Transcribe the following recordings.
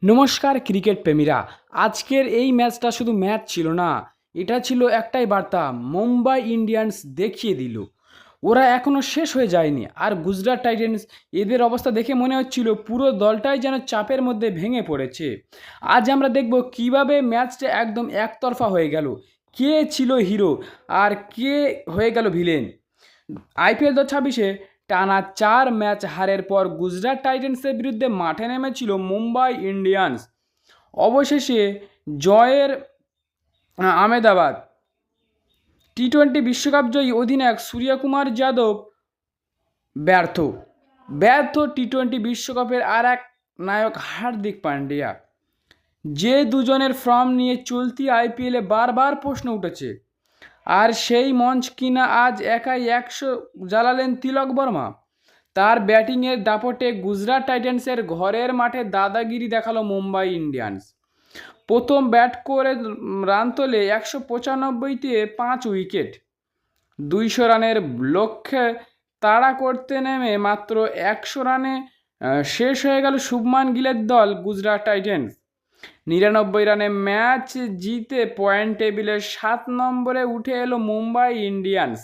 নমস্কার ক্রিকেট প্রেমীরা। আজকের এই ম্যাচটা শুধু ম্যাচ ছিল না, এটা ছিল একটাই বার্তা। মুম্বাই ইন্ডিয়ান্স দেখিয়ে দিল ওরা এখনও শেষ হয়ে যায়নি। আর গুজরাট টাইটেন্স, এদের অবস্থা দেখে মনে হচ্ছিল পুরো দলটাই যেন চাপের মধ্যে ভেঙে পড়েছে। আজ আমরা দেখব কিভাবে ম্যাচটা একদম একতরফা হয়ে গেল, কে ছিল হিরো আর কে হয়ে গেল ভিলেন। আইপিএল 2026-এ টানা 4 ম্যাচ হারের পর গুজরাট টাইটেন্সের বিরুদ্ধে মাঠে নেমেছিল মুম্বাই ইন্ডিয়ান্স। অবশেষে জয়ের আমেদাবাদ। টি-20 বিশ্বকাপ জয়ী অধিনায়ক সূর্যকুমার যাদব ব্যর্থ ব্যর্থ টি-20 বিশ্বকাপের আর এক নায়ক হার্দিক পান্ডিয়া। যে দুজনের ফর্ম নিয়ে চলতি আইপিএলে বারবার প্রশ্ন উঠেছে, আর সেই মঞ্চ কিনা আজ একাই 100 জ্বালালেন তিলক বর্মা। তার ব্যাটিংয়ের দাপটে গুজরাট টাইটেন্সের ঘরের মাঠে দাদাগিরি দেখালো মুম্বাই ইন্ডিয়ান্স। প্রথম ব্যাট করে রান তোলে 195-তে 5 উইকেট। 200 রানের লক্ষ্যে তাড়া করতে নেমে মাত্র 100 রানে শেষ হয়ে গেল শুভমান গিলের দল গুজরাট টাইটেন্স। 99 রানে ম্যাচ জিতে পয়েন্ট টেবিলে 7 নম্বরে উঠে এলো মুম্বাই ইন্ডিয়ান্স।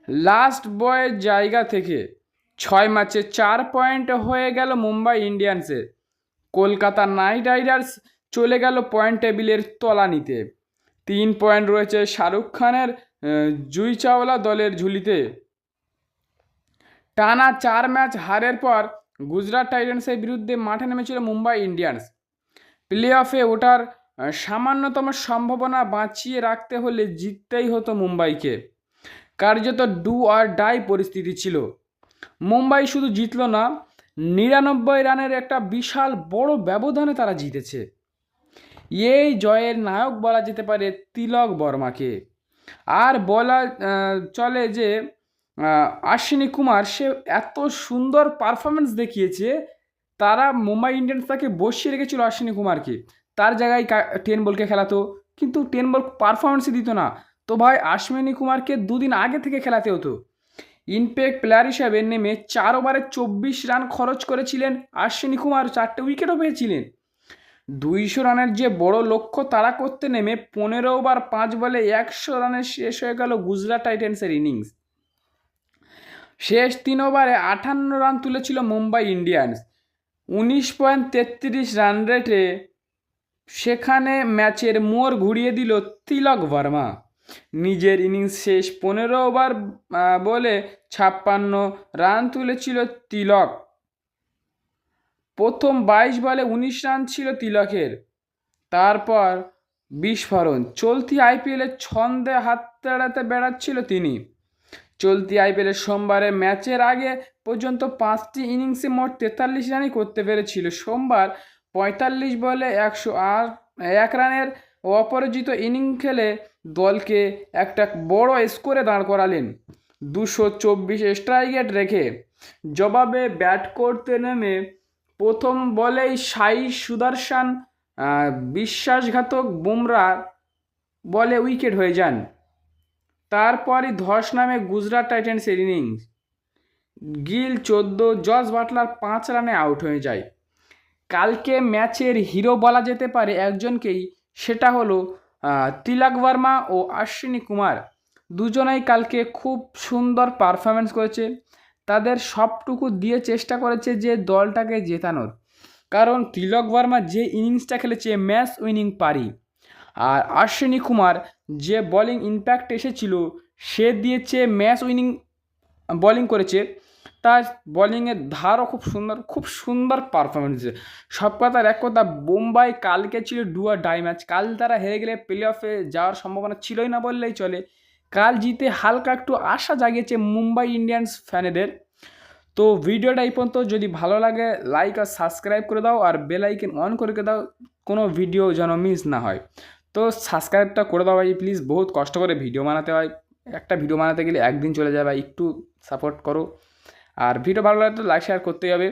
লাস্ট বয়ের জায়গা থেকে 6 ম্যাচে 4 পয়েন্ট হয়ে গেল মুম্বাই ইন্ডিয়ান্সের। কলকাতা নাইট রাইডার্স চলে গেল পয়েন্ট টেবিলের তলানিতে। 3 পয়েন্ট রয়েছে শাহরুখ খানের জুই চাওলা দলের ঝুলিতে। টানা 4 ম্যাচ হারের পর গুজরাট টাইটেন্সের বিরুদ্ধে মাঠে নেমেছিল মুম্বাই ইন্ডিয়ান্স। প্লে অফে ওঠার সামান্যতম সম্ভাবনা বাঁচিয়ে রাখতে হলে জিততেই হতো মুম্বাইকে। কার্যত ডু আর ডাই পরিস্থিতি ছিল। মুম্বাই শুধু জিতল না, 99 রানের একটা বিশাল বড় ব্যবধানে তারা জিতেছে। এই জয়ের নায়ক বলা যেতে পারে তিলক বর্মাকে। আর বলা চলে যে অশ্বিনী কুমার, সে এত সুন্দর পারফরমেন্স দেখিয়েছে, তারা মুম্বাই ইন্ডিয়ান্স তাকে বসিয়ে রেখেছিল অশ্বিনী কুমারকে। তার জায়গায় 10 বলকে খেলাতো, কিন্তু 10 বল পারফরমেন্সই দিত না। তো ভাই অশ্বিনী কুমারকে দুদিন আগে থেকে খেলাতে হতো। ইনপ্যাক্ট প্লেয়ার হিসাবে নেমে 4 ওভারে 24 রান খরচ করেছিলেন অশ্বিনী কুমার, 4টে উইকেটও পেয়েছিলেন। 200 রানের যে বড় লক্ষ্য তাড়া করতে নেমে 15 ওভার 5 বলে 100 রানে শেষ হয়ে গেল গুজরাট টাইটেন্সের ইনিংস। শেষ 3 ওভারে 58 রান তুলেছিল মুম্বাই ইন্ডিয়ান্স। 19.33 রান রেটে সেখানে ম্যাচের মোড় ঘুরিয়ে দিল তিলক বর্মা। নিজের ইনিংস শেষ 15 ওভার বলে 56 রান তুলেছিল তিলক। প্রথম 22 বলে 19 রান ছিল তিলকের। তারপর বিস্ফোরণ। চলতি আইপিএলে ছন্দে হাত তাড়াতে বেড়াচ্ছিল তিনি। চলতি আইপিএলের সোমবারে ম্যাচের আগে পর্যন্ত 5টি ইনিংসে মোট 43 রানই করতে পেরেছিল। সোমবার 45 বলে 101 রানের অপরাজিত ইনিংস খেলে দলকে একটা বড় স্কোরে দাঁড় করালেন 224 স্ট্রাইক রেট রেখে। জবাবে ব্যাট করতে নেমে প্রথম বলেই সাই সুদর্শন বিশ্বাসঘাতক বুমরা বলে উইকেট হয়ে যান। তারপরই ধস নামে গুজরাট টাইটেন্সের ইনিংস। গিল 14, জস বাটলার 5 রানে আউট হয়ে যায়। কালকে ম্যাচের হিরো বলা যেতে পারে একজনকেই, সেটা হলো তিলক বর্মা ও অশ্বিনী কুমার। দুজনেই কালকে খুব সুন্দর পারফরমেন্স করেছে। তাদের সবটুকু দিয়ে চেষ্টা করেছে যে দলটাকে জেতানোর। কারণ তিলক বর্মা যে ইনিংসটা খেলেছে ম্যাচ উইনিং পারি, আর অশ্বিনী কুমার যে বলিং ইম্প্যাক্ট এসেছিল সে দিয়েছে ম্যাচ উইনিং বলিং করেছে। তার বলিংয়ের ধারও খুব সুন্দর পারফরমেন্স। সব কথার এক কথা, মুম্বাই কালকে ছিল ডু আর ডাই ম্যাচ। কাল তারা হেরে গেলে প্লে অফে যাওয়ার সম্ভাবনা ছিলই না বললেই চলে। কাল জিতে হালকা একটু আশা জাগিয়েছে মুম্বাই ইন্ডিয়ান্স ফ্যানেদের। তো ভিডিওটা এই পর্যন্ত। যদি ভালো লাগে লাইক আর সাবস্ক্রাইব করে দাও, আর বেল আইকন অন করে দাও, কোনো ভিডিও যেন মিস না হয়। তো সাবস্ক্রাইবটা করে দাও ভাই প্লিজ, বহুত কষ্ট করে ভিডিও বানাতে হয়। একটা ভিডিও বানাতে গেলে একদিন চলে যায় ভাই, একটু সাপোর্ট করো। আর ভিডিও ভালো লাগলে তো লাইক শেয়ার করতেই হবে।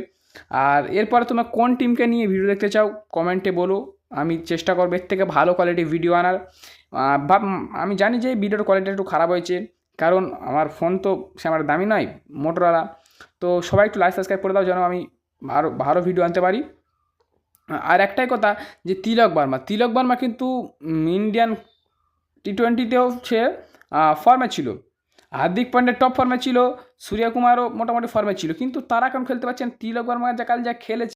আর এরপরে তোমরা কোন টিমকে নিয়ে ভিডিও দেখতে চাও কমেন্টে বলো, আমি চেষ্টা করবো এর থেকে ভালো কোয়ালিটির ভিডিও আনার। আমি জানি যে ভিডিওর কোয়ালিটি একটু খারাপ হয়েছে, কারণ আমার ফোন তো সে আমার দামি নয়, মোটরওয়ালা। তো সবাই একটু লাইক সাবস্ক্রাইব করে দাও যেন আমি আরও ভালো ভিডিও আনতে পারি। আর একটাই কথা যে তিলক বর্মা কিন্তু ইন্ডিয়ান টি20তেও সে ফর্মে ছিল। হার্দিক পান্ডে টপ ফর্মে ছিল, সূর্যকুমারও মোটামুটি ফর্মে ছিল, কিন্তু তারা কেন খেলতে পারছেন? তিলক বর্মা কাল যা খেলেছে